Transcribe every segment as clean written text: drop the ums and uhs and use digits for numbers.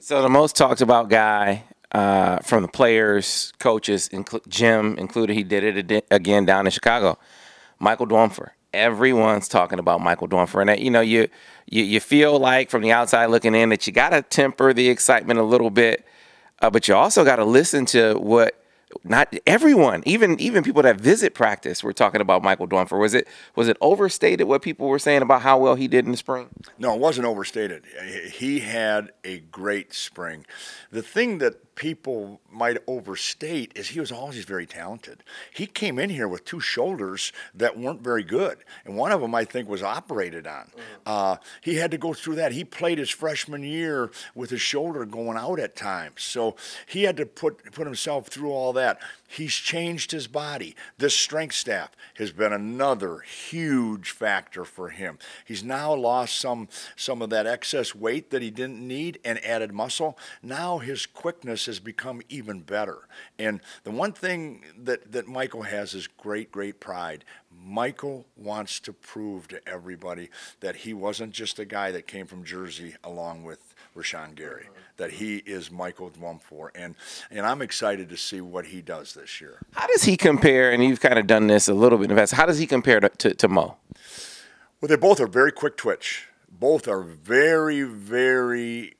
So the most talked about guy from the players, coaches, Jim included, he did it again down in Chicago. Michael Dwumfour. Everyone's talking about Michael Dwumfour, and you feel like from the outside looking in that you got to temper the excitement a little bit, but you also got to listen to what. Not everyone, even people that visit practice, were talking about Michael Dwumfour. Was it overstated what people were saying about how well he did in the spring? No, it wasn't overstated. He had a great spring. The thing that people might overstate is he was always very talented. He came in here with two shoulders that weren't very good, and one of them I think was operated on. He had to go through that. He played his freshman year with his shoulder going out at times, so he had to put himself through all that. He's changed his body. This strength staff has been another huge factor for him. He's now lost some of that excess weight that he didn't need and added muscle. Now his quickness has become even better. And the one thing that Michael has is great pride. Michael wants to prove to everybody that he wasn't just a guy that came from Jersey along with Rashawn Gary, that he is Michael Dwumfour, and I'm excited to see what he does this year. How does he compare, and you've kind of done this a little bit in the past, how does he compare to Mo? Well, they both are very quick twitch. Both are very, very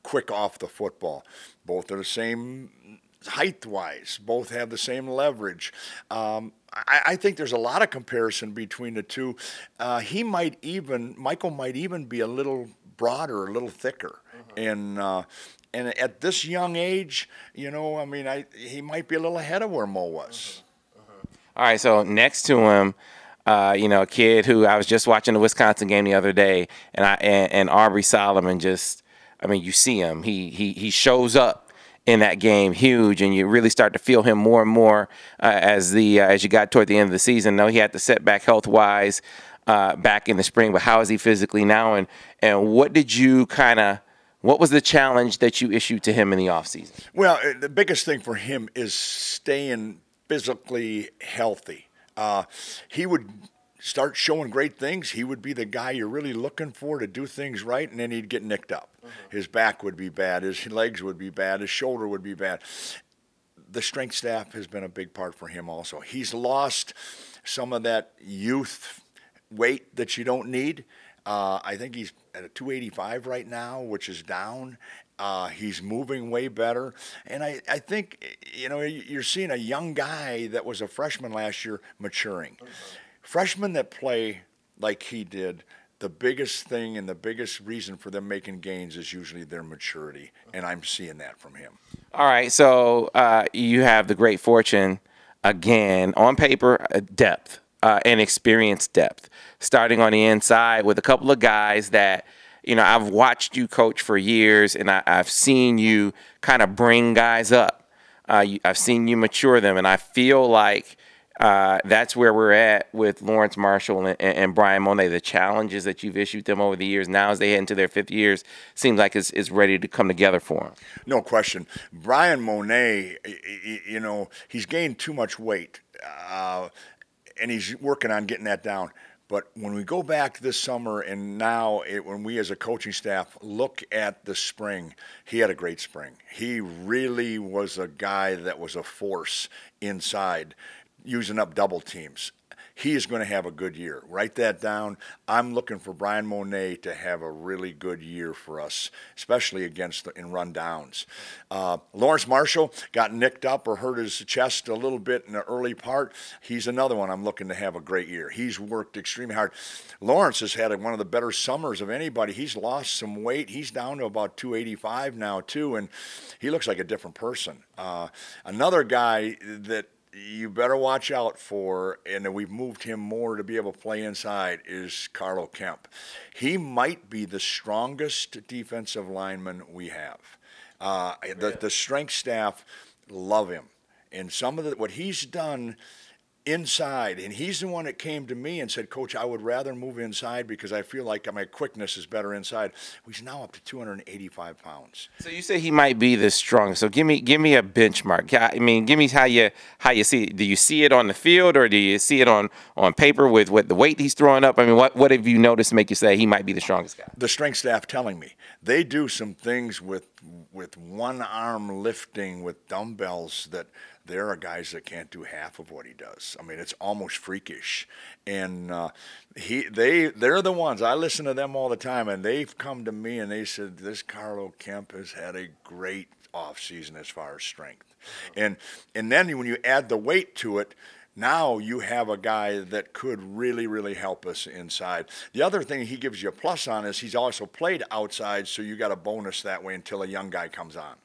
quick off the football. Both are the same height-wise. Both have the same leverage. I think there's a lot of comparison between the two. Michael might even be a little broader, a little thicker, and at this young age, he might be a little ahead of where Mo was. All right, so next to him, a kid who I was just watching the Wisconsin game the other day, and Aubrey Solomon you see him, he shows up in that game huge, and you really start to feel him more and more as you got toward the end of the season. Though he had the setback health-wise back in the spring, but how is he physically now? And what was the challenge that you issued to him in the offseason? Well, the biggest thing for him is staying physically healthy. He would start showing great things. He would be the guy you're really looking for to do things right, and then he'd get nicked up. His back would be bad. His legs would be bad. His shoulder would be bad. The strength staff has been a big part for him also. He's lost some of that youth weight that you don't need. I think he's at a 285 right now, which is down. He's moving way better. And I think, you're seeing a young guy that was a freshman last year maturing. Freshmen that play like he did, the biggest thing and the biggest reason for them making gains is usually their maturity, and I'm seeing that from him. All right, so you have the great fortune, again, on paper, depth and experience depth, starting on the inside with a couple of guys that, I've watched you coach for years, and I've seen you kind of bring guys up. I've seen you mature them, and I feel like that's where we're at with Lawrence Marshall and Brian Mone. The challenges that you've issued them over the years, now as they head into their fifth years, seems like it's ready to come together for them. No question. Brian Mone, he's gained too much weight, and he's working on getting that down. But when we go back this summer and now when we as a coaching staff look at the spring, he had a great spring. He really was a guy that was a force inside, using up double teams. He is going to have a good year. Write that down. I'm looking for Brian Mone to have a really good year for us, especially in run downs. Lawrence Marshall got nicked up or hurt his chest a little bit in the early part. He's another one I'm looking to have a great year. He's worked extremely hard. Lawrence has had one of the better summers of anybody. He's lost some weight. He's down to about 285 now, too, and he looks like a different person. Another guy that you better watch out for, and we've moved him more to be able to play inside, is Carlo Kemp. He might be the strongest defensive lineman we have. The strength staff love him. And some of what he's done inside, and he's the one that came to me and said, Coach, I would rather move inside because I feel like my quickness is better inside. He's now up to 285 pounds. So you say he might be the strongest. So give me a benchmark. I mean, give me how you see it. Do you see it on the field, or do you see it on paper with what the weight he's throwing up? I mean, what have you noticed to make you say he might be the strongest guy? The strength staff telling me they do some things with one arm lifting with dumbbells that there are guys that can't do half of what he does. I mean, it's almost freakish. And they're the ones, I listen to them all the time, and they've come to me and they said, this Carlo Kemp has had a great offseason as far as strength. And then when you add the weight to it, now you have a guy that could really, really help us inside. The other thing he gives you a plus on is he's also played outside, so you got a bonus that way until a young guy comes on.